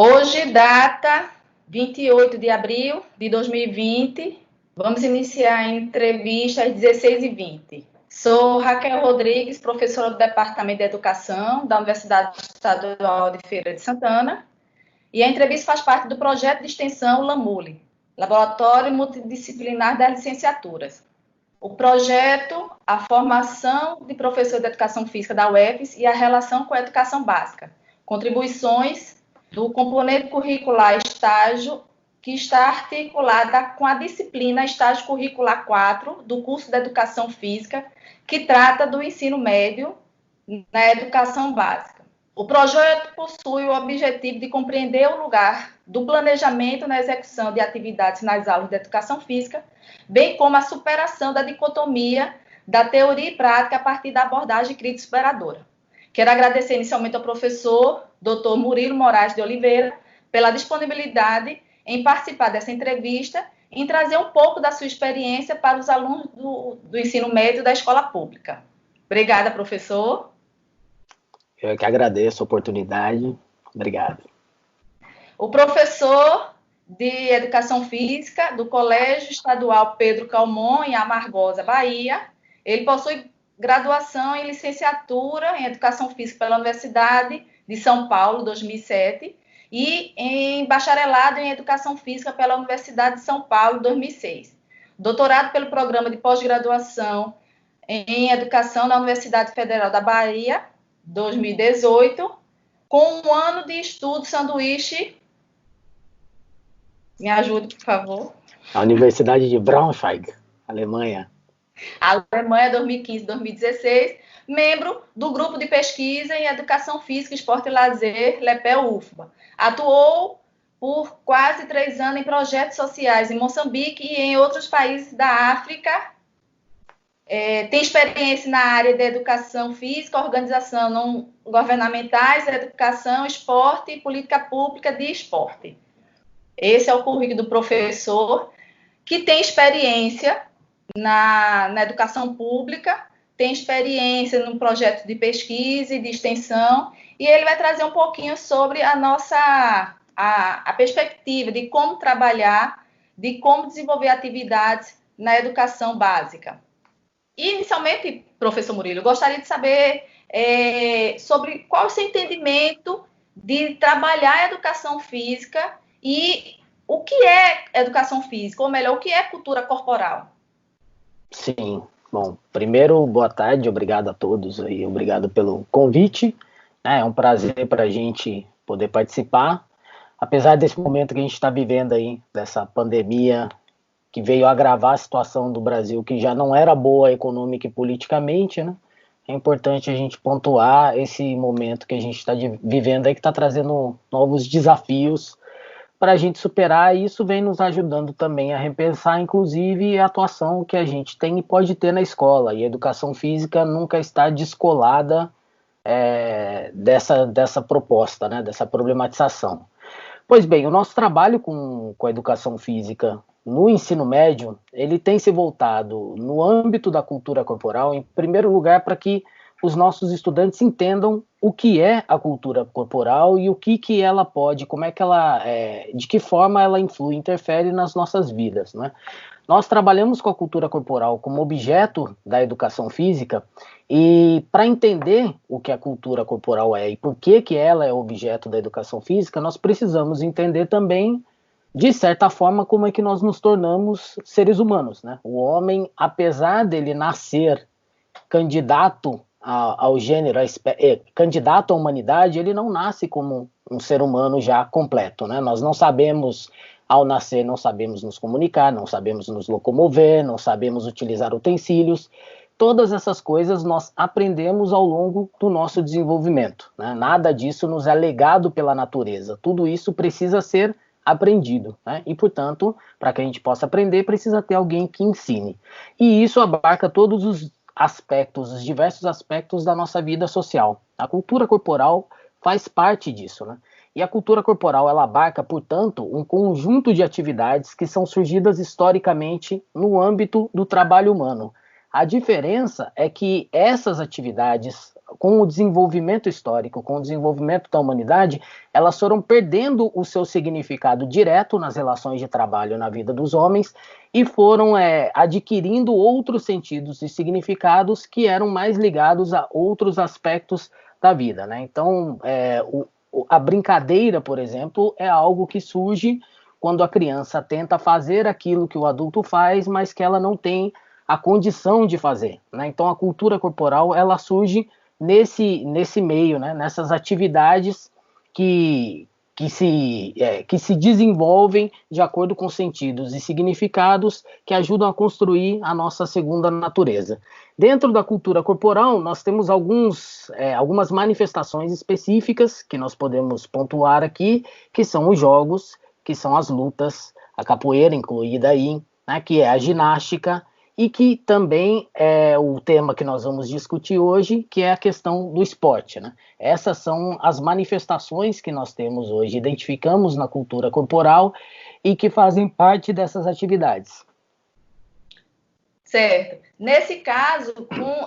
Hoje, data 28 de abril de 2020, vamos iniciar a entrevista às 16h20. Sou Raquel Rodrigues, professora do Departamento de Educação da Universidade Estadual de Feira de Santana, e a entrevista faz parte do projeto de extensão LAMULE, Laboratório Multidisciplinar das Licenciaturas. O projeto, a formação de professor de Educação Física da UFES e a relação com a educação básica, contribuições do componente curricular estágio, que está articulada com a disciplina estágio curricular 4 do curso de Educação Física, que trata do ensino médio na educação básica. O projeto possui o objetivo de compreender o lugar do planejamento na execução de atividades nas aulas de Educação Física, bem como a superação da dicotomia da teoria e prática a partir da abordagem crítica superadora. Quero agradecer inicialmente ao professor Dr. Murilo Moraes de Oliveira pela disponibilidade em participar dessa entrevista e em trazer um pouco da sua experiência para os alunos do ensino médio da escola pública. Obrigada, professor. Eu que agradeço a oportunidade. Obrigado. O professor de Educação Física do Colégio Estadual Pedro Calmon, em Amargosa, Bahia. Ele possui graduação em licenciatura em Educação Física pela Universidade de São Paulo, 2007, e em bacharelado em Educação Física pela Universidade de São Paulo, 2006. Doutorado pelo Programa de Pós-Graduação em Educação na Universidade Federal da Bahia, 2018, com um ano de estudo sanduíche. Me ajude, por favor. A Universidade de Braunschweig, Alemanha. Alemanha, 2015-2016, membro do Grupo de Pesquisa em Educação Física, Esporte e Lazer, LEPEL-UFBA. Atuou por quase 3 anos em projetos sociais em Moçambique e em outros países da África. Tem experiência na área de educação física, organização não governamentais, educação, esporte e política pública de esporte. Esse é o currículo do professor, que tem experiência na educação pública, tem experiência no projeto de pesquisa e de extensão, e ele vai trazer um pouquinho sobre a nossa a perspectiva de como trabalhar, de como desenvolver atividades na educação básica. E, inicialmente, professor Murilo, eu gostaria de saber sobre qual é o seu entendimento de trabalhar a educação física e o que é educação física, ou melhor, o que é cultura corporal? Sim, bom, primeiro, boa tarde, obrigado a todos aí, obrigado pelo convite, é um prazer para a gente poder participar, apesar desse momento que a gente está vivendo aí, dessa pandemia que veio agravar a situação do Brasil, que já não era boa econômica e politicamente, né? É importante a gente pontuar esse momento que a gente está vivendo aí, que está trazendo novos desafios para a gente superar, e isso vem nos ajudando também a repensar, inclusive, a atuação que a gente tem e pode ter na escola, e a educação física nunca está descolada dessa proposta, né, dessa problematização. Pois bem, o nosso trabalho com a educação física no ensino médio, ele tem se voltado no âmbito da cultura corporal, em primeiro lugar, para que os nossos estudantes entendam o que é a cultura corporal e o que ela pode, como é que ela, de que forma ela influi, interfere nas nossas vidas, né? Nós trabalhamos com a cultura corporal como objeto da educação física, e para entender o que a cultura corporal é e por que ela é objeto da educação física, nós precisamos entender também, de certa forma, como é que nós nos tornamos seres humanos, né? O homem, apesar dele nascer candidato ao gênero, candidato à humanidade, ele não nasce como um ser humano já completo, né? Nós não sabemos, ao nascer, não sabemos nos comunicar, não sabemos nos locomover, não sabemos utilizar utensílios. Todas essas coisas nós aprendemos ao longo do nosso desenvolvimento, né? Nada disso nos é legado pela natureza. Tudo isso precisa ser aprendido, né? E, portanto, para que a gente possa aprender, precisa ter alguém que ensine. E isso abarca todos os aspectos, os diversos aspectos da nossa vida social. A cultura corporal faz parte disso, né? E a cultura corporal, ela abarca, portanto, um conjunto de atividades que são surgidas historicamente no âmbito do trabalho humano. A diferença é que essas atividades, com o desenvolvimento histórico, com o desenvolvimento da humanidade, elas foram perdendo o seu significado direto nas relações de trabalho na vida dos homens e foram adquirindo outros sentidos e significados que eram mais ligados a outros aspectos da vida, né? Então, a brincadeira, por exemplo, é algo que surge quando a criança tenta fazer aquilo que o adulto faz, mas que ela não tem a condição de fazer, né? Então, a cultura corporal, ela surge nesse meio, né? Nessas atividades que se desenvolvem de acordo com sentidos e significados que ajudam a construir a nossa segunda natureza. Dentro da cultura corporal, nós temos algumas manifestações específicas que nós podemos pontuar aqui, que são os jogos, que são as lutas, a capoeira incluída aí, né, que é a ginástica, e que também é o tema que nós vamos discutir hoje, que é a questão do esporte, né? Essas são as manifestações que nós temos hoje, identificamos na cultura corporal e que fazem parte dessas atividades. Certo. Nesse caso,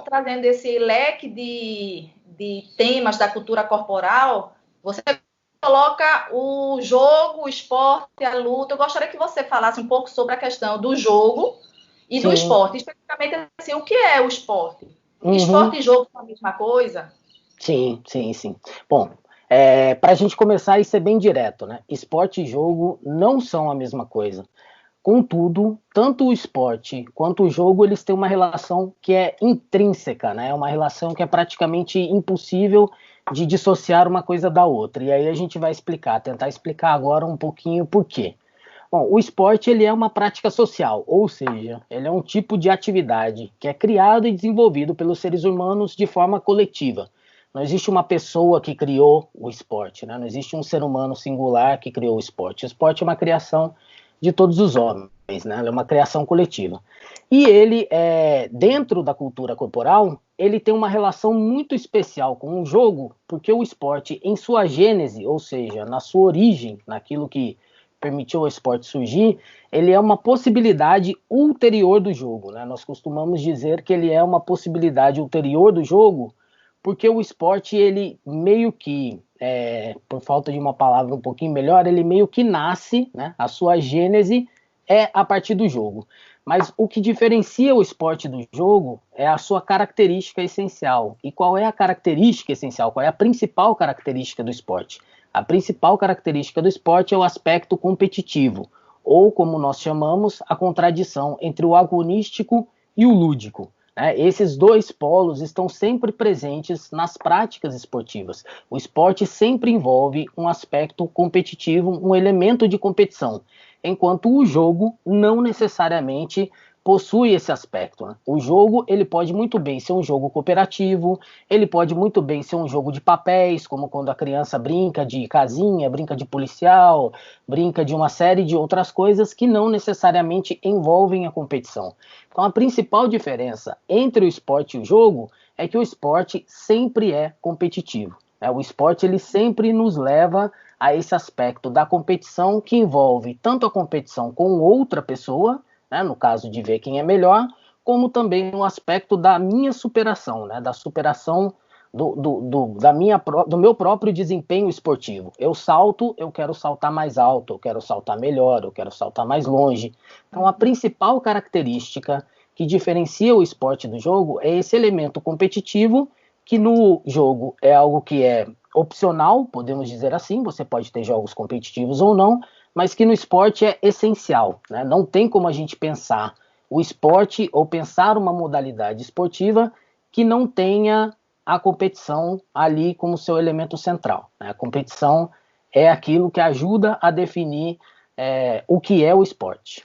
trazendo esse leque de temas da cultura corporal, você coloca o jogo, o esporte, a luta. Eu gostaria que você falasse um pouco sobre a questão do jogo e do esporte. Especificamente, assim, o que é o esporte? Esporte e jogo são a mesma coisa? Sim. Bom, para a gente começar e ser bem direto, né? Esporte e jogo não são a mesma coisa. Contudo, tanto o esporte quanto o jogo, eles têm uma relação que é intrínseca, né? É uma relação que é praticamente impossível de dissociar uma coisa da outra. E aí a gente vai tentar explicar agora um pouquinho por quê. Bom, o esporte, ele é uma prática social, ou seja, ele é um tipo de atividade que é criado e desenvolvido pelos seres humanos de forma coletiva. Não existe uma pessoa que criou o esporte, né? Não existe um ser humano singular que criou o esporte. O esporte é uma criação de todos os homens, né? É uma criação coletiva. E ele, dentro da cultura corporal, ele tem uma relação muito especial com o jogo, porque o esporte, em sua gênese, ou seja, na sua origem, naquilo que permitiu ao esporte surgir, ele é uma possibilidade ulterior do jogo, né? Nós costumamos dizer que ele é uma possibilidade ulterior do jogo, porque o esporte, ele meio que, por falta de uma palavra um pouquinho melhor, ele meio que nasce, né? A sua gênese é a partir do jogo. Mas o que diferencia o esporte do jogo é a sua característica essencial. E qual é a característica essencial? Qual é a principal característica do esporte? A principal característica do esporte é o aspecto competitivo, ou como nós chamamos, a contradição entre o agonístico e o lúdico. Esses dois polos estão sempre presentes nas práticas esportivas. O esporte sempre envolve um aspecto competitivo, um elemento de competição, enquanto o jogo não necessariamente possui esse aspecto, né? O jogo, ele pode muito bem ser um jogo cooperativo, ele pode muito bem ser um jogo de papéis, como quando a criança brinca de casinha, brinca de policial, brinca de uma série de outras coisas que não necessariamente envolvem a competição. Então, a principal diferença entre o esporte e o jogo é que o esporte sempre é competitivo. O esporte, ele sempre nos leva a esse aspecto da competição que envolve tanto a competição com outra pessoa, né, no caso de ver quem é melhor, como também o aspecto da minha superação, né, da superação do meu próprio desempenho esportivo. Eu salto, eu quero saltar mais alto, eu quero saltar melhor, eu quero saltar mais longe. Então, a principal característica que diferencia o esporte do jogo é esse elemento competitivo, que no jogo é algo que é opcional, podemos dizer assim, você pode ter jogos competitivos ou não, mas que no esporte é essencial, né? Não tem como a gente pensar o esporte ou pensar uma modalidade esportiva que não tenha a competição ali como seu elemento central, né? A competição é aquilo que ajuda a definir o que é o esporte.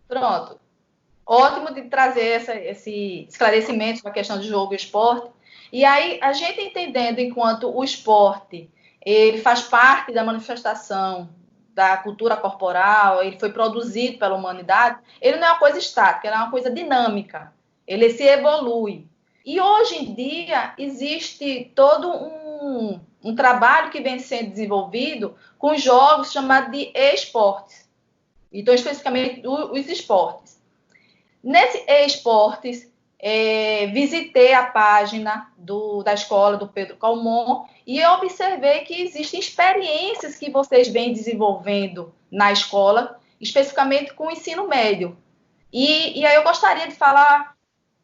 Pronto. Ótimo de trazer esse esclarecimento com a questão de jogo e esporte. E aí, a gente entendendo enquanto o esporte ele faz parte da manifestação da cultura corporal, ele foi produzido pela humanidade, ele não é uma coisa estática, ele é uma coisa dinâmica, ele se evolui. E hoje em dia existe todo um trabalho que vem sendo desenvolvido com jogos chamados de esportes, então especificamente os esportes. Nesse esportes, visitei a página da escola do Pedro Calmon e eu observei que existem experiências que vocês vêm desenvolvendo na escola, especificamente com o ensino médio. E aí eu gostaria de falar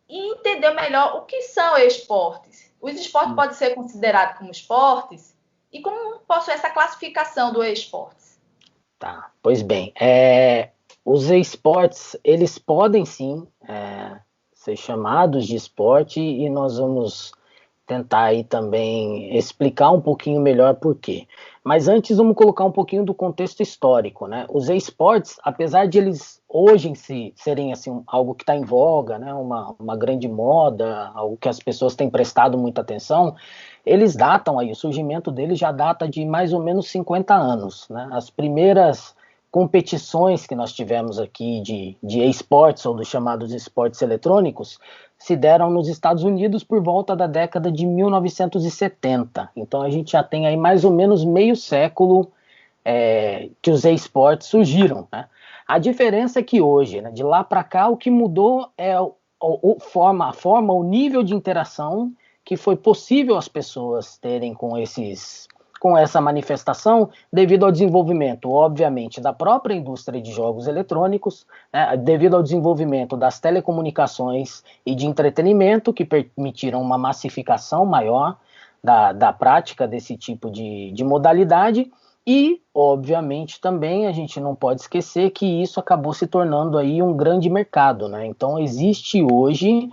e entender melhor o que são esportes. Os esportes podem ser considerados como esportes? E como possui essa classificação do esportes? Tá, pois bem, os esportes, eles podem sim ser chamados de esporte e nós vamos tentar aí também explicar um pouquinho melhor por quê. Mas antes vamos colocar um pouquinho do contexto histórico, né? Os esportes, apesar de eles hoje em si serem assim, algo que está em voga, né? Uma grande moda, algo que as pessoas têm prestado muita atenção, eles datam aí, o surgimento deles já data de mais ou menos 50 anos, né? As primeiras competições que nós tivemos aqui de esportes, ou dos chamados esportes eletrônicos, se deram nos Estados Unidos por volta da década de 1970. Então a gente já tem aí mais ou menos meio século que os esportes surgiram, né? A diferença é que hoje, né, de lá para cá, o que mudou é a forma, o nível de interação que foi possível as pessoas terem com essa manifestação, devido ao desenvolvimento, obviamente, da própria indústria de jogos eletrônicos, né, devido ao desenvolvimento das telecomunicações e de entretenimento, que permitiram uma massificação maior da prática desse tipo de modalidade, e, obviamente, também a gente não pode esquecer que isso acabou se tornando aí um grande mercado, né? Então, existe hoje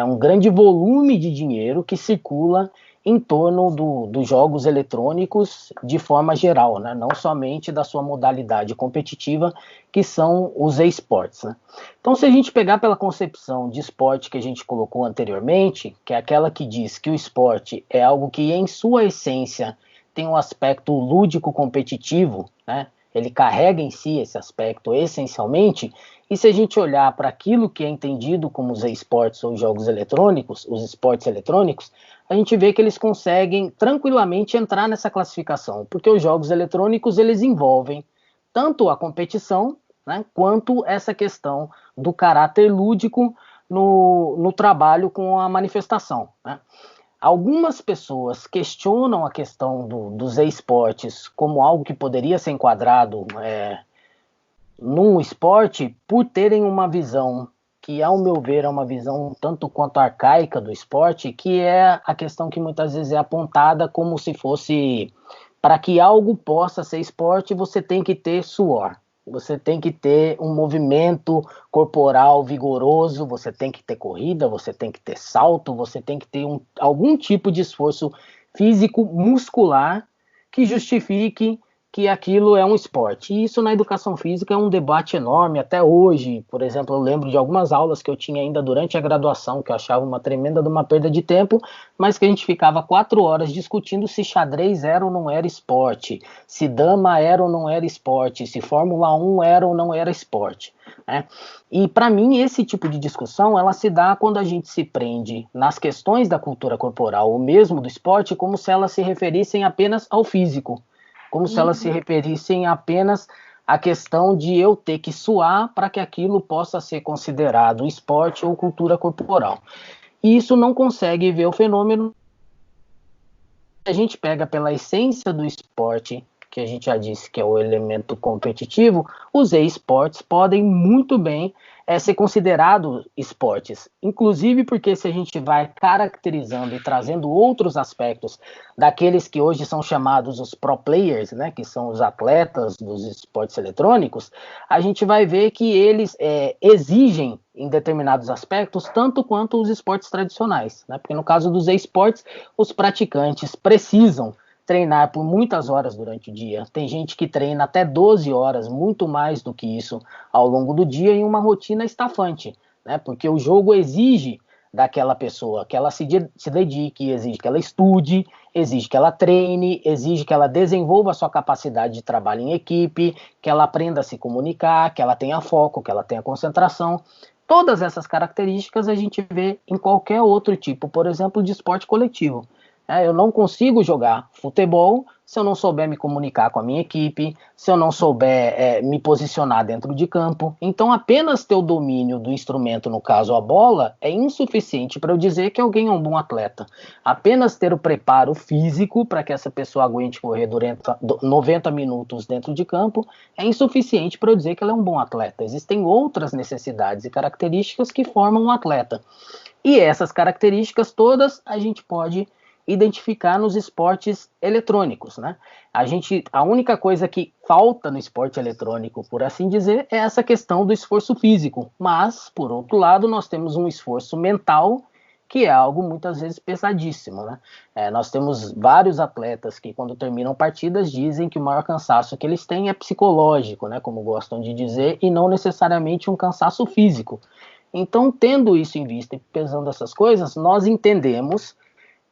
um grande volume de dinheiro que circula em torno dos jogos eletrônicos de forma geral, né? Não somente da sua modalidade competitiva, que são os esportes, né? Então, se a gente pegar pela concepção de esporte que a gente colocou anteriormente, que é aquela que diz que o esporte é algo que, em sua essência, tem um aspecto lúdico competitivo, né? Ele carrega em si esse aspecto essencialmente, e se a gente olhar para aquilo que é entendido como os esportes ou jogos eletrônicos, os esportes eletrônicos, a gente vê que eles conseguem tranquilamente entrar nessa classificação, porque os jogos eletrônicos eles envolvem tanto a competição, né, quanto essa questão do caráter lúdico no trabalho com a manifestação, né? Algumas pessoas questionam a questão dos esportes como algo que poderia ser enquadrado num esporte por terem uma visão que, ao meu ver, é uma visão tanto quanto arcaica do esporte, que é a questão que muitas vezes é apontada como se fosse, para que algo possa ser esporte, você tem que ter suor. Você tem que ter um movimento corporal vigoroso, você tem que ter corrida, você tem que ter salto, você tem que ter algum tipo de esforço físico muscular que justifique que aquilo é um esporte. E isso na educação física é um debate enorme até hoje. Por exemplo, eu lembro de algumas aulas que eu tinha ainda durante a graduação, que eu achava uma tremenda de uma perda de tempo, mas que a gente ficava 4 horas discutindo se xadrez era ou não era esporte, se dama era ou não era esporte, se Fórmula 1 era ou não era esporte, né? E para mim esse tipo de discussão ela se dá quando a gente se prende nas questões da cultura corporal ou mesmo do esporte como se elas se referissem apenas ao físico, como se elas se referissem apenas à questão de eu ter que suar para que aquilo possa ser considerado esporte ou cultura corporal. E isso não consegue ver o fenômeno. A gente pega pela essência do esporte, que a gente já disse que é o elemento competitivo, os esportes podem muito bem ser considerados esportes, inclusive porque se a gente vai caracterizando e trazendo outros aspectos daqueles que hoje são chamados os pro players, né, que são os atletas dos esportes eletrônicos, a gente vai ver que eles exigem em determinados aspectos tanto quanto os esportes tradicionais, né, porque no caso dos esportes, os praticantes precisam treinar por muitas horas durante o dia. Tem gente que treina até 12 horas, muito mais do que isso, ao longo do dia, em uma rotina estafante, né? Porque o jogo exige daquela pessoa que ela se dedique, exige que ela estude, exige que ela treine, exige que ela desenvolva a sua capacidade de trabalho em equipe, que ela aprenda a se comunicar, que ela tenha foco, que ela tenha concentração. Todas essas características a gente vê em qualquer outro tipo, por exemplo, de esporte coletivo. Eu não consigo jogar futebol se eu não souber me comunicar com a minha equipe, se eu não souber me posicionar dentro de campo. Então, apenas ter o domínio do instrumento, no caso a bola, é insuficiente para eu dizer que alguém é um bom atleta. Apenas ter o preparo físico para que essa pessoa aguente correr durante 90 minutos dentro de campo é insuficiente para eu dizer que ela é um bom atleta. Existem outras necessidades e características que formam um atleta. E essas características todas a gente pode identificar nos esportes eletrônicos, né? A única coisa que falta no esporte eletrônico, por assim dizer, é essa questão do esforço físico. Mas, por outro lado, nós temos um esforço mental que é algo muitas vezes pesadíssimo, né? Nós temos vários atletas que, quando terminam partidas, dizem que o maior cansaço que eles têm é psicológico, né? Como gostam de dizer, e não necessariamente um cansaço físico. Então, tendo isso em vista e pesando essas coisas, nós entendemos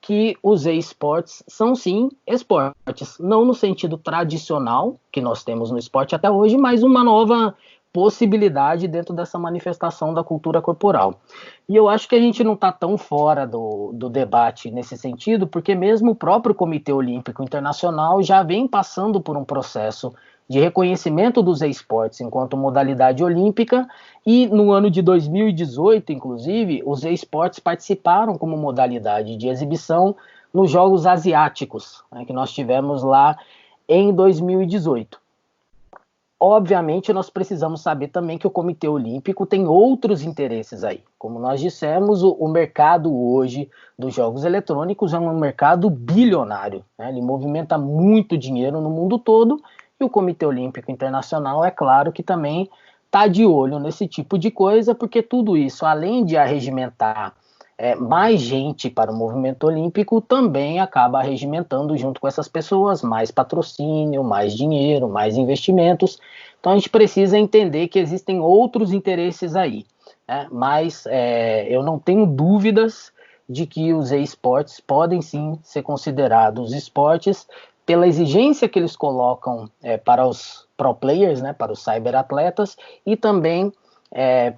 que os esportes são sim esportes, não no sentido tradicional que nós temos no esporte até hoje, mas uma nova possibilidade dentro dessa manifestação da cultura corporal. E eu acho que a gente não está tão fora do debate nesse sentido, porque mesmo o próprio Comitê Olímpico Internacional já vem passando por um processo de reconhecimento dos esportes enquanto modalidade olímpica, e no ano de 2018, inclusive, os esportes participaram como modalidade de exibição nos Jogos Asiáticos, né, que nós tivemos lá em 2018. Obviamente, nós precisamos saber também que o Comitê Olímpico tem outros interesses aí. Como nós dissemos, o mercado hoje dos jogos eletrônicos é um mercado bilionário, né? Ele movimenta muito dinheiro no mundo todo, e o Comitê Olímpico Internacional, é claro que também está de olho nesse tipo de coisa, porque tudo isso, além de arregimentar mais gente para o movimento olímpico, também acaba arregimentando junto com essas pessoas mais patrocínio, mais dinheiro, mais investimentos. Então a gente precisa entender que existem outros interesses aí, né? Mas eu não tenho dúvidas de que os esportes podem sim ser considerados esportes pela exigência que eles colocam para os pro players, né, para os cyberatletas, e também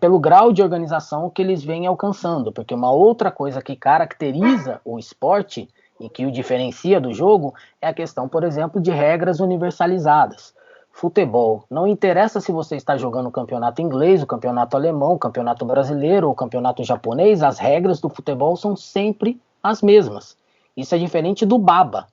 pelo grau de organização que eles vêm alcançando, porque uma outra coisa que caracteriza o esporte e que o diferencia do jogo é a questão, por exemplo, de regras universalizadas. Futebol, não interessa se você está jogando o campeonato inglês, o campeonato alemão, o campeonato brasileiro ou o campeonato japonês, as regras do futebol são sempre as mesmas. Isso é diferente do baba.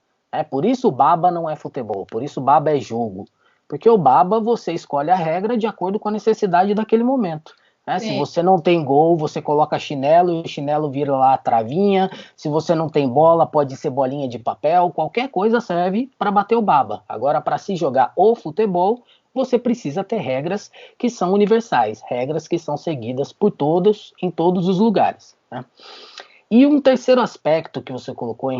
Por isso o baba não é futebol, por isso o baba é jogo. Porque o baba você escolhe a regra de acordo com a necessidade daquele momento. Se você não tem gol, você coloca chinelo e o chinelo vira lá a travinha. Se você não tem bola, pode ser bolinha de papel. Qualquer coisa serve para bater o baba. Agora, para se jogar o futebol, você precisa ter regras que são universais, regras que são seguidas por todos, em todos os lugares, né? E um terceiro aspecto que você colocou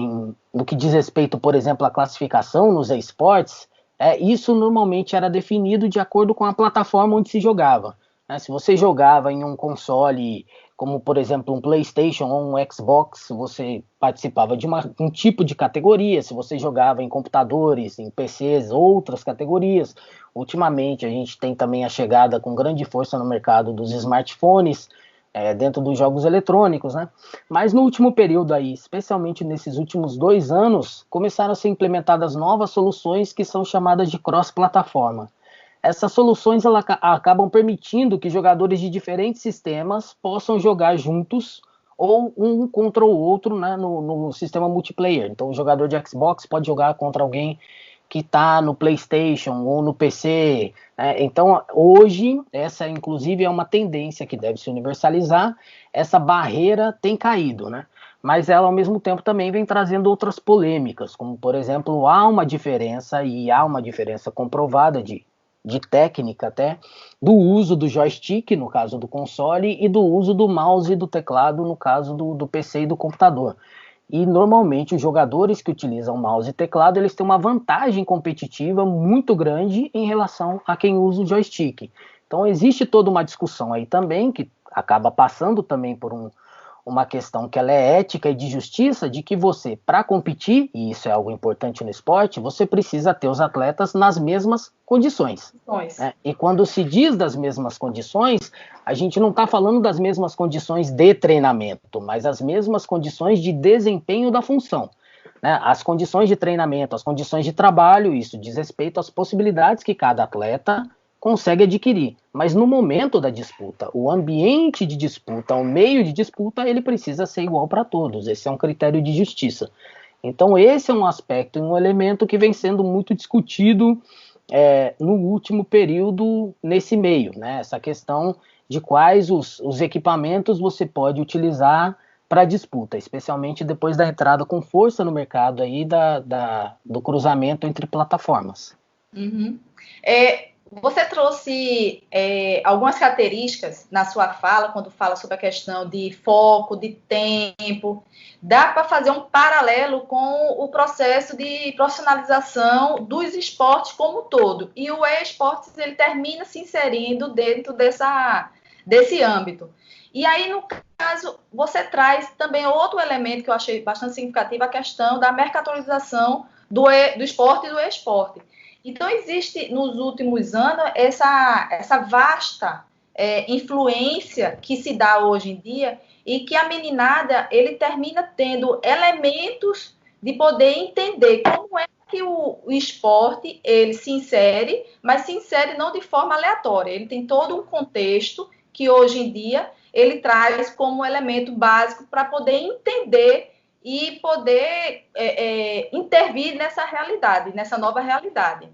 no que diz respeito, por exemplo, à classificação nos esportes, isso normalmente era definido de acordo com a plataforma onde se jogava. Se você jogava em um console, como por exemplo um PlayStation ou um Xbox, você participava de um tipo de categoria. Se você jogava em computadores, em PCs, outras categorias. Ultimamente a gente tem também a chegada com grande força no mercado dos smartphones, dentro dos jogos eletrônicos, né? Mas no último período aí, especialmente nesses últimos 2 anos, começaram a ser implementadas novas soluções que são chamadas de cross-plataforma. Essas soluções acabam permitindo que jogadores de diferentes sistemas possam jogar juntos ou um contra o outro, né, no sistema multiplayer. Então o jogador de Xbox pode jogar contra alguém que está no PlayStation ou no PC, né? Então, hoje, essa inclusive é uma tendência que deve se universalizar, essa barreira tem caído, né? Mas ela, ao mesmo tempo, também vem trazendo outras polêmicas, como, por exemplo, há uma diferença comprovada de técnica até, do uso do joystick, no caso do console, e do uso do mouse e do teclado, no caso do PC e do computador. E normalmente os jogadores que utilizam mouse e teclado, eles têm uma vantagem competitiva muito grande em relação a quem usa o joystick. Então existe toda uma discussão aí também, que acaba passando também por uma questão que ela é ética e de justiça, de que você, para competir, e isso é algo importante no esporte, você precisa ter os atletas nas mesmas condições. Né? E quando se diz das mesmas condições, a gente não está falando das mesmas condições de treinamento, mas as mesmas condições de desempenho da função. né? As condições de treinamento, as condições de trabalho, isso diz respeito às possibilidades que cada atleta consegue adquirir. Mas no momento da disputa, o ambiente de disputa, o meio de disputa, ele precisa ser igual para todos. Esse é um critério de justiça. Então esse é um aspecto, um elemento que vem sendo muito discutido no último período nesse meio, né? Essa questão de quais os equipamentos você pode utilizar para disputa, especialmente depois da entrada com força no mercado aí do cruzamento entre plataformas. Uhum. Você trouxe algumas características na sua fala, quando fala sobre a questão de foco, de tempo. Dá para fazer um paralelo com o processo de profissionalização dos esportes como um todo. E o e-esportes, ele termina se inserindo dentro desse âmbito. E aí, no caso, você traz também outro elemento que eu achei bastante significativo, a questão da mercantilização do esporte e do e-esporte. Então, existe, nos últimos anos, essa vasta influência que se dá hoje em dia e que a meninada, ele termina tendo elementos de poder entender como é que o esporte, ele se insere, mas se insere não de forma aleatória. Ele tem todo um contexto que, hoje em dia, ele traz como elemento básico para poder entender e poder intervir nessa realidade, nessa nova realidade.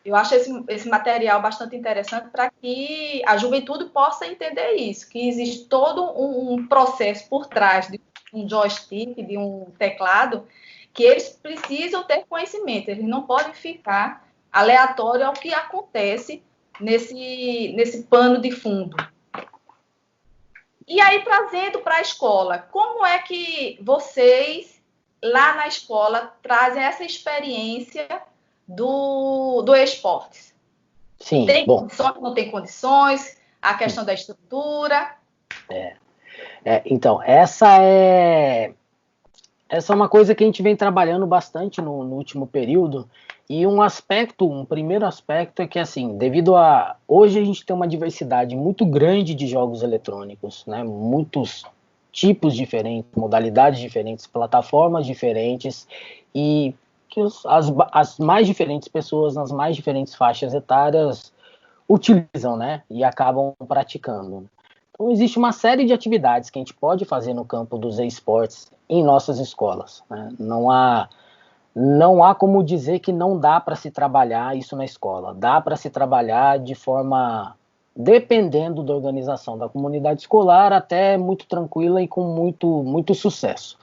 Eu acho esse material bastante interessante para que a juventude possa entender isso, que existe todo um processo por trás de um joystick, de um teclado, que eles precisam ter conhecimento, eles não podem ficar aleatório ao que acontece nesse pano de fundo. E aí, trazendo para a escola, como é que vocês, lá na escola, trazem essa experiência do esportes? Sim, tem bom. condições, não tem condições, a questão da estrutura. Então, essa é uma coisa que a gente vem trabalhando bastante no último período, e um primeiro aspecto é que, assim, hoje a gente tem uma diversidade muito grande de jogos eletrônicos, né? Muitos tipos diferentes, modalidades diferentes, plataformas diferentes, e que as mais diferentes pessoas nas mais diferentes faixas etárias utilizam, né? E acabam praticando. Então, existe uma série de atividades que a gente pode fazer no campo dos esportes em nossas escolas, né? Não há como dizer que não dá para se trabalhar isso na escola. Dá para se trabalhar de forma, dependendo da organização da comunidade escolar, até muito tranquila e com muito sucesso.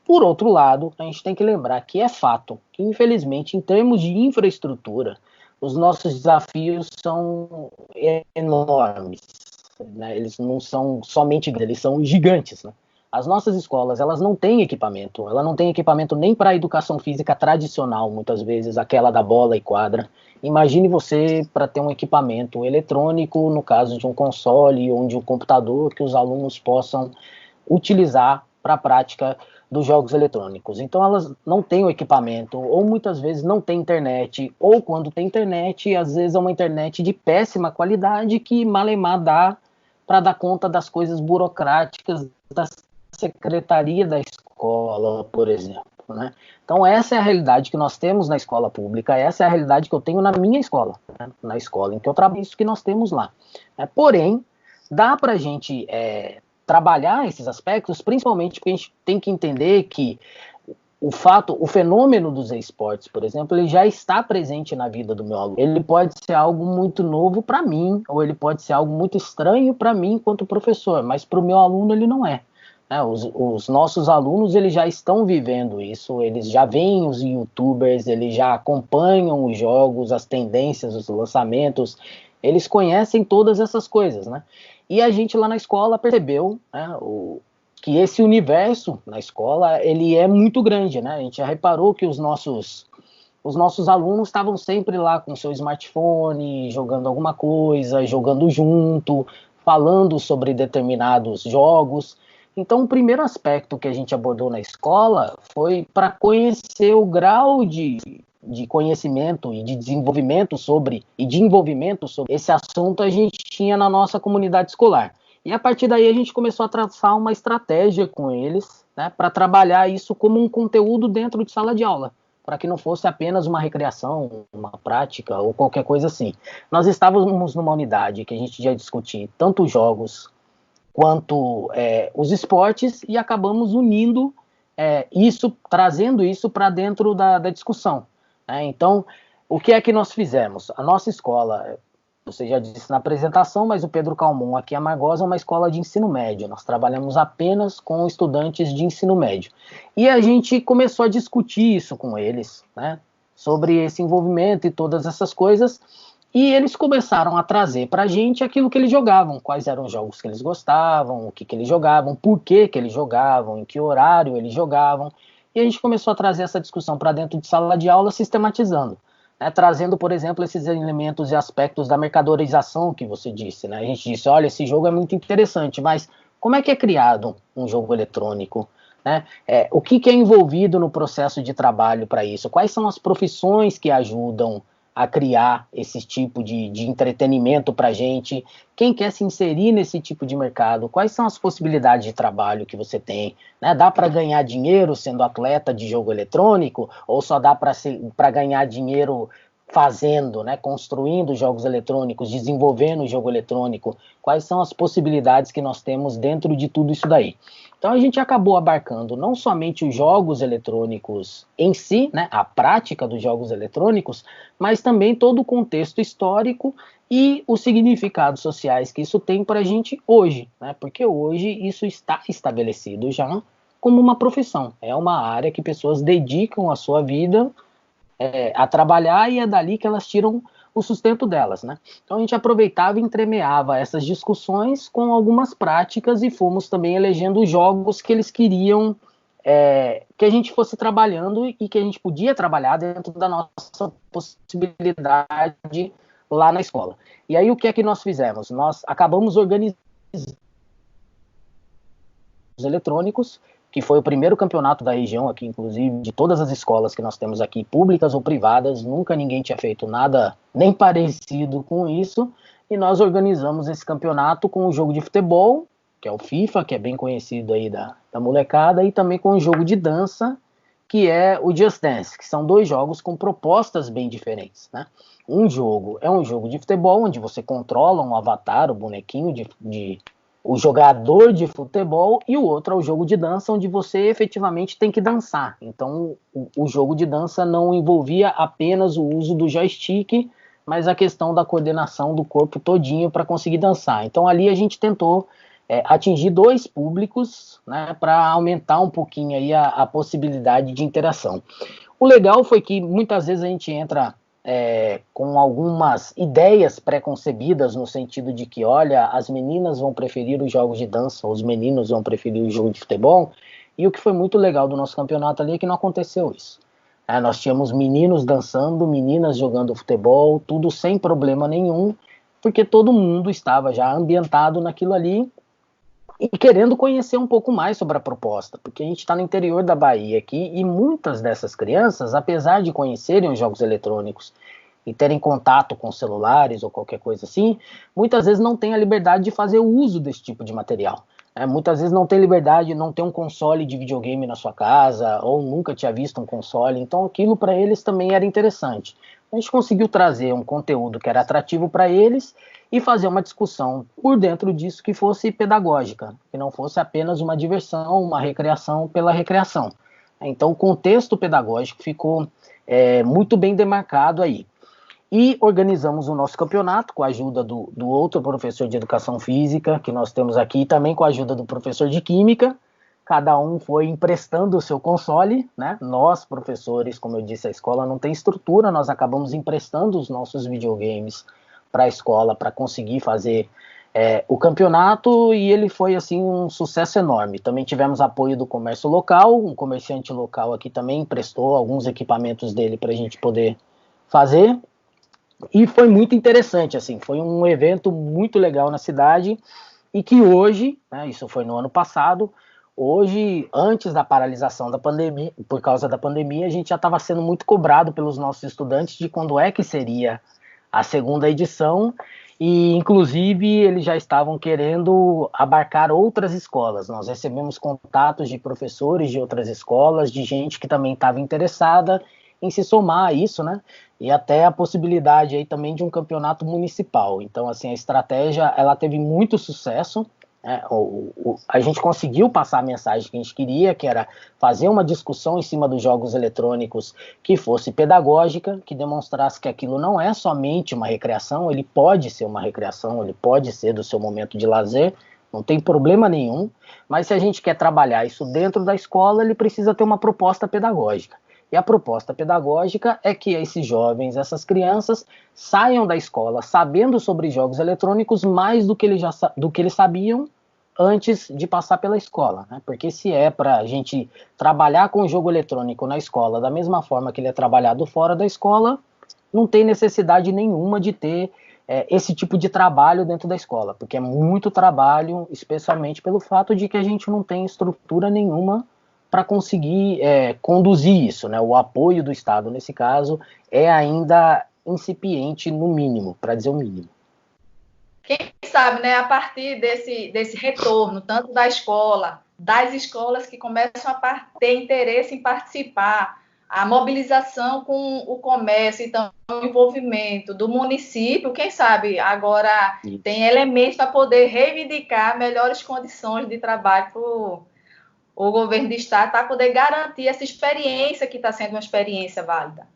Por outro lado, a gente tem que lembrar que é fato que, infelizmente, em termos de infraestrutura, os nossos desafios são enormes, né? Eles não são somente, eles são gigantes, né? As nossas escolas, elas não têm equipamento, ela não tem equipamento nem para a educação física tradicional, muitas vezes, aquela da bola e quadra. Imagine você para ter um equipamento eletrônico, no caso de um console ou de um computador, que os alunos possam utilizar para a prática dos jogos eletrônicos. Então elas não têm o equipamento, ou muitas vezes não tem internet, ou quando tem internet, às vezes é uma internet de péssima qualidade que malemar dá para dar conta das coisas burocráticas da secretaria da escola, por exemplo, né? Então essa é a realidade que nós temos na escola pública, essa é a realidade que eu tenho na minha escola, né? Na escola em que eu trabalho, isso que nós temos lá. Porém, dá para a gente trabalhar esses aspectos, principalmente porque a gente tem que entender que o fenômeno dos esportes, por exemplo, ele já está presente na vida do meu aluno. Ele pode ser algo muito novo para mim, ou ele pode ser algo muito estranho para mim enquanto professor, mas para o meu aluno ele não é. Os nossos alunos, eles já estão vivendo isso, eles já veem os youtubers, eles já acompanham os jogos, as tendências, os lançamentos, eles conhecem todas essas coisas, né? E a gente lá na escola percebeu, né, que esse universo na escola, ele é muito grande, né? A gente já reparou que os nossos alunos estavam sempre lá com seu smartphone, jogando alguma coisa, jogando junto, falando sobre determinados jogos. Então, o primeiro aspecto que a gente abordou na escola foi para conhecer o grau de conhecimento e de desenvolvimento de envolvimento sobre esse assunto a gente tinha na nossa comunidade escolar. E a partir daí a gente começou a traçar uma estratégia com eles né, para trabalhar isso como um conteúdo dentro de sala de aula, para que não fosse apenas uma recreação, uma prática ou qualquer coisa assim. Nós estávamos numa unidade que a gente ia discutir tanto os jogos quanto os esportes e acabamos unindo isso, trazendo isso para dentro da discussão, né? Então, o que é que nós fizemos? A nossa escola, você já disse na apresentação, mas o Pedro Calmon aqui em Amargosa é uma escola de ensino médio. Nós trabalhamos apenas com estudantes de ensino médio. E a gente começou a discutir isso com eles, né, sobre esse envolvimento e todas essas coisas. E eles começaram a trazer para a gente aquilo que eles jogavam, quais eram os jogos que eles gostavam, o que eles jogavam, por que eles jogavam, em que horário eles jogavam. E a gente começou a trazer essa discussão para dentro de sala de aula, sistematizando. Né, trazendo, por exemplo, esses elementos e aspectos da mercadorização que você disse. Né? A gente disse, olha, esse jogo é muito interessante, mas como é que é criado um jogo eletrônico? Né? O que é envolvido no processo de trabalho para isso? Quais são as profissões que ajudam a criar esse tipo de entretenimento para a gente? Quem quer se inserir nesse tipo de mercado? Quais são as possibilidades de trabalho que você tem? Né? Dá para ganhar dinheiro sendo atleta de jogo eletrônico? Ou só dá para ganhar dinheiro fazendo, né? Construindo jogos eletrônicos, desenvolvendo o jogo eletrônico? Quais são as possibilidades que nós temos dentro de tudo isso daí? Então a gente acabou abarcando não somente os jogos eletrônicos em si, né, a prática dos jogos eletrônicos, mas também todo o contexto histórico e os significados sociais que isso tem para a gente hoje, né, porque hoje isso está estabelecido já como uma profissão, é uma área que pessoas dedicam a sua vida a trabalhar e é dali que elas tiram o sustento delas, né? Então a gente aproveitava e entremeava essas discussões com algumas práticas e fomos também elegendo jogos que eles queriam que a gente fosse trabalhando e que a gente podia trabalhar dentro da nossa possibilidade lá na escola. E aí o que é que nós fizemos? Nós acabamos organizando os eletrônicos, que foi o primeiro campeonato da região aqui, inclusive, de todas as escolas que nós temos aqui, públicas ou privadas, nunca ninguém tinha feito nada nem parecido com isso, e nós organizamos esse campeonato com o jogo de futebol, que é o FIFA, que é bem conhecido aí da molecada, e também com o jogo de dança, que é o Just Dance, que são dois jogos com propostas bem diferentes, né? Um jogo é um jogo de futebol, onde você controla um avatar, o bonequinho o jogador de futebol, e o outro é o jogo de dança, onde você efetivamente tem que dançar. Então, o jogo de dança não envolvia apenas o uso do joystick, mas a questão da coordenação do corpo todinho para conseguir dançar. Então, ali a gente tentou atingir dois públicos, né, para aumentar um pouquinho aí a possibilidade de interação. O legal foi que muitas vezes a gente entra com algumas ideias pré-concebidas no sentido de que, olha, as meninas vão preferir os jogos de dança, os meninos vão preferir o jogo de futebol, e o que foi muito legal do nosso campeonato ali é que não aconteceu isso. Nós tínhamos meninos dançando, meninas jogando futebol, tudo sem problema nenhum, porque todo mundo estava já ambientado naquilo ali e querendo conhecer um pouco mais sobre a proposta, porque a gente está no interior da Bahia aqui e muitas dessas crianças, apesar de conhecerem os jogos eletrônicos e terem contato com celulares ou qualquer coisa assim, muitas vezes não têm a liberdade de fazer o uso desse tipo de material. Muitas vezes não tem liberdade, não tem um console de videogame na sua casa ou nunca tinha visto um console, então aquilo para eles também era interessante. A gente conseguiu trazer um conteúdo que era atrativo para eles e fazer uma discussão por dentro disso que fosse pedagógica, que não fosse apenas uma diversão, uma recreação pela recreação. Então o contexto pedagógico ficou muito bem demarcado aí. E organizamos o nosso campeonato com a ajuda do outro professor de educação física que nós temos aqui, e também com a ajuda do professor de química. Cada um foi emprestando o seu console, né? Nós, professores, como eu disse, a escola não tem estrutura, nós acabamos emprestando os nossos videogames para a escola para conseguir fazer o campeonato, e ele foi assim um sucesso enorme. Também tivemos apoio do comércio local, um comerciante local aqui também emprestou alguns equipamentos dele para a gente poder fazer, e foi muito interessante, assim, foi um evento muito legal na cidade, e que hoje, né, isso foi no ano passado, hoje, antes da paralisação da pandemia, por causa da pandemia, a gente já estava sendo muito cobrado pelos nossos estudantes de quando é que seria a segunda edição, E, inclusive, eles já estavam querendo abarcar outras escolas. Nós recebemos contatos de professores de outras escolas, de gente que também estava interessada em se somar a isso, né? E até a possibilidade aí também de um campeonato municipal. Então, assim, a estratégia, ela teve muito sucesso. A gente conseguiu passar a mensagem que a gente queria, que era fazer uma discussão em cima dos jogos eletrônicos que fosse pedagógica, que demonstrasse que aquilo não é somente uma recreação, ele pode ser uma recreação, ele pode ser do seu momento de lazer, não tem problema nenhum, mas se a gente quer trabalhar isso dentro da escola, ele precisa ter uma proposta pedagógica. E a proposta pedagógica é que esses jovens, essas crianças, saiam da escola sabendo sobre jogos eletrônicos mais do que eles sabiam antes de passar pela escola, né? Porque se é para a gente trabalhar com o jogo eletrônico na escola da mesma forma que ele é trabalhado fora da escola, não tem necessidade nenhuma de ter esse tipo de trabalho dentro da escola, porque é muito trabalho, especialmente pelo fato de que a gente não tem estrutura nenhuma para conseguir conduzir isso, né? O apoio do Estado, nesse caso, é ainda incipiente no mínimo, para dizer o mínimo. Quem sabe, né, a partir desse retorno, tanto da escola, das escolas que começam a ter interesse em participar, a mobilização com o comércio, então, o envolvimento do município, quem sabe agora tem elementos para poder reivindicar melhores condições de trabalho para o governo do estado, para poder garantir essa experiência que está sendo uma experiência válida.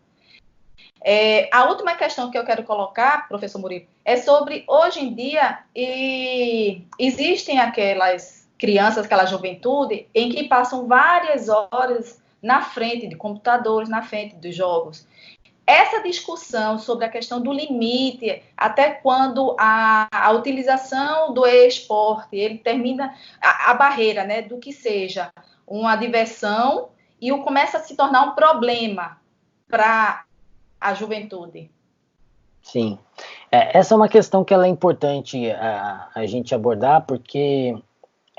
A última questão que eu quero colocar, professor Murilo, é sobre hoje em dia existem aquelas crianças, aquela juventude em que passam várias horas na frente de computadores, na frente dos jogos. Essa discussão sobre a questão do limite, até quando a utilização do esporte, ele termina a barreira, né, do que seja uma diversão e começa a se tornar um problema para a juventude. Sim, essa é uma questão que ela é importante a gente abordar, porque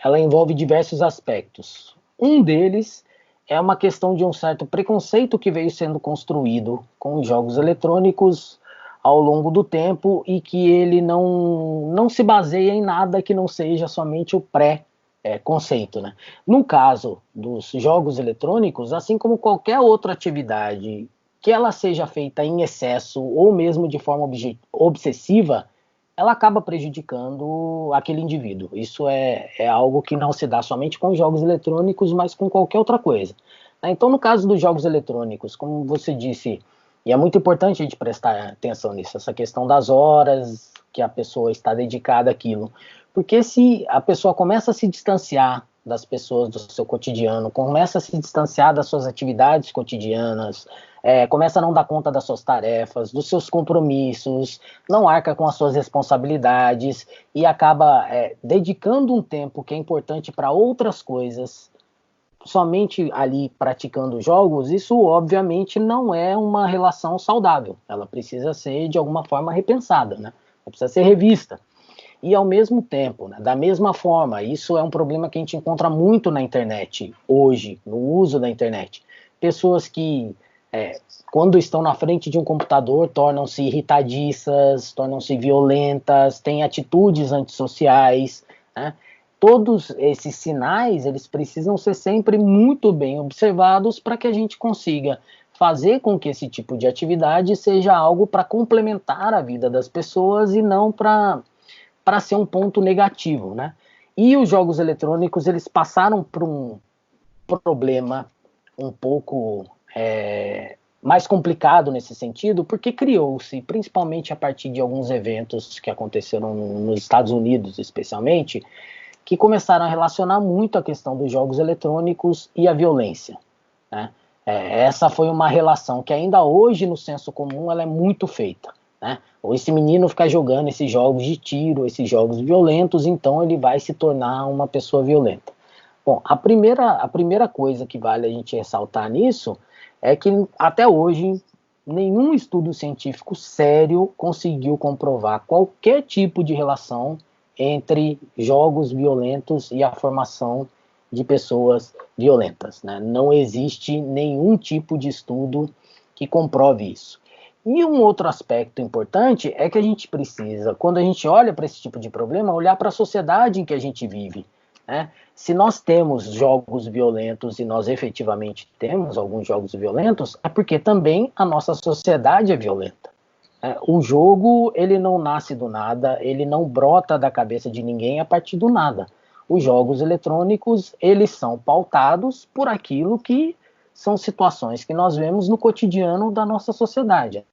ela envolve diversos aspectos. Um deles é uma questão de um certo preconceito que veio sendo construído com os jogos eletrônicos ao longo do tempo e que ele não se baseia em nada que não seja somente o pré-conceito, né? No caso dos jogos eletrônicos, assim como qualquer outra atividade que ela seja feita em excesso ou mesmo de forma obsessiva, ela acaba prejudicando aquele indivíduo. Isso é algo que não se dá somente com jogos eletrônicos, mas com qualquer outra coisa. Então, no caso dos jogos eletrônicos, como você disse, e é muito importante a gente prestar atenção nisso, essa questão das horas que a pessoa está dedicada àquilo. Porque se a pessoa começa a se distanciar das pessoas do seu cotidiano, começa a se distanciar das suas atividades cotidianas, começa a não dar conta das suas tarefas, dos seus compromissos, não arca com as suas responsabilidades e acaba dedicando um tempo que é importante para outras coisas, somente ali praticando jogos, isso obviamente não é uma relação saudável. Ela precisa ser de alguma forma repensada, né? Ela precisa ser revista. E ao mesmo tempo, né, da mesma forma, isso é um problema que a gente encontra muito na internet hoje, no uso da internet. Pessoas que, quando estão na frente de um computador, tornam-se irritadiças, tornam-se violentas, têm atitudes antissociais, né? Todos esses sinais, eles precisam ser sempre muito bem observados para que a gente consiga fazer com que esse tipo de atividade seja algo para complementar a vida das pessoas e não para ser um ponto negativo, né? E os jogos eletrônicos, eles passaram por um problema um pouco mais complicado nesse sentido, porque criou-se, principalmente a partir de alguns eventos que aconteceram nos Estados Unidos, especialmente, que começaram a relacionar muito a questão dos jogos eletrônicos e a violência, né? Essa foi uma relação que ainda hoje, no senso comum, ela é muito feita, né? Ou esse menino ficar jogando esses jogos de tiro, esses jogos violentos, então ele vai se tornar uma pessoa violenta. Bom, a primeira coisa que vale a gente ressaltar nisso é que até hoje nenhum estudo científico sério conseguiu comprovar qualquer tipo de relação entre jogos violentos e a formação de pessoas violentas, né? Não existe nenhum tipo de estudo que comprove isso. E um outro aspecto importante é que a gente precisa, quando a gente olha para esse tipo de problema, olhar para a sociedade em que a gente vive, né? Se nós temos jogos violentos e nós efetivamente temos alguns jogos violentos, é porque também a nossa sociedade é violenta. O jogo, ele não nasce do nada, ele não brota da cabeça de ninguém a partir do nada. Os jogos eletrônicos, eles são pautados por aquilo que são situações que nós vemos no cotidiano da nossa sociedade.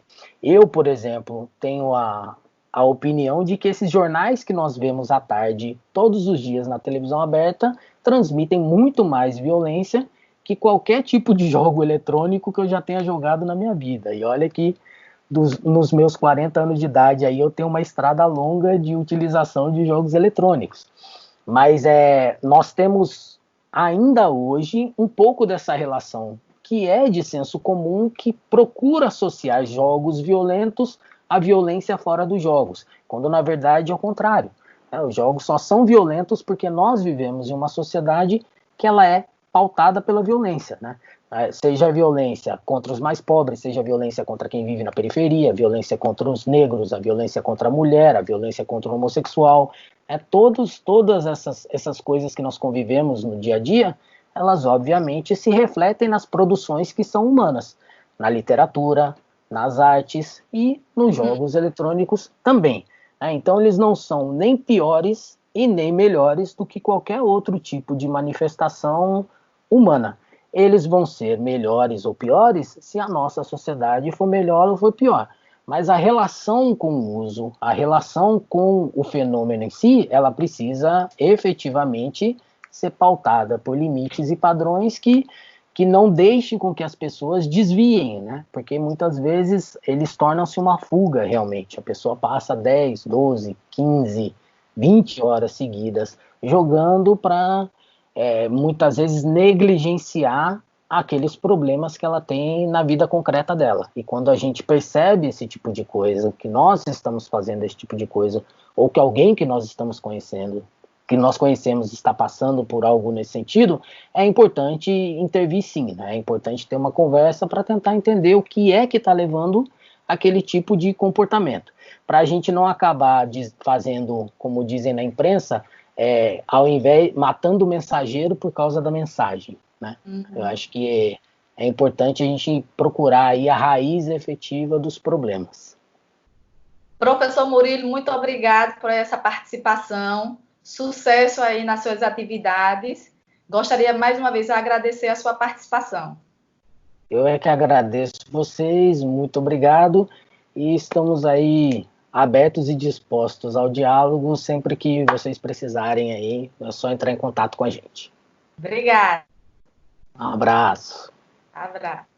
Eu, por exemplo, tenho a opinião de que esses jornais que nós vemos à tarde, todos os dias na televisão aberta, transmitem muito mais violência que qualquer tipo de jogo eletrônico que eu já tenha jogado na minha vida. E olha que nos meus 40 anos de idade aí eu tenho uma estrada longa de utilização de jogos eletrônicos. Mas nós temos ainda hoje um pouco dessa relação que é de senso comum, que procura associar jogos violentos à violência fora dos jogos, quando na verdade é o contrário. Os jogos só são violentos porque nós vivemos em uma sociedade que ela é pautada pela violência, né? Seja a violência contra os mais pobres, seja a violência contra quem vive na periferia, a violência contra os negros, a violência contra a mulher, a violência contra o homossexual, todas essas coisas que nós convivemos no dia a dia, elas obviamente se refletem nas produções que são humanas, na literatura, nas artes e nos jogos eletrônicos também. Então eles não são nem piores e nem melhores do que qualquer outro tipo de manifestação humana. Eles vão ser melhores ou piores se a nossa sociedade for melhor ou for pior. Mas a relação com o uso, a relação com o fenômeno em si, ela precisa efetivamente ser pautada por limites e padrões que não deixem com que as pessoas desviem, né? Porque muitas vezes eles tornam-se uma fuga realmente. A pessoa passa 10, 12, 15, 20 horas seguidas jogando para muitas vezes negligenciar aqueles problemas que ela tem na vida concreta dela. E quando a gente percebe esse tipo de coisa, que nós estamos fazendo esse tipo de coisa, ou que alguém que nós estamos conhecendo, que nós conhecemos, está passando por algo nesse sentido, é importante intervir sim, né? É importante ter uma conversa para tentar entender o que é que está levando aquele tipo de comportamento, para a gente não acabar fazendo, como dizem na imprensa, ao invés matando o mensageiro por causa da mensagem, né? Eu acho que é importante a gente procurar aí a raiz efetiva dos problemas. Professor Murilo, muito obrigado por essa participação. Sucesso aí nas suas atividades. Gostaria mais uma vez de agradecer a sua participação. Eu é que agradeço vocês, muito obrigado, e estamos aí abertos e dispostos ao diálogo sempre que vocês precisarem aí, é só entrar em contato com a gente. Obrigada. Um abraço. Abraço.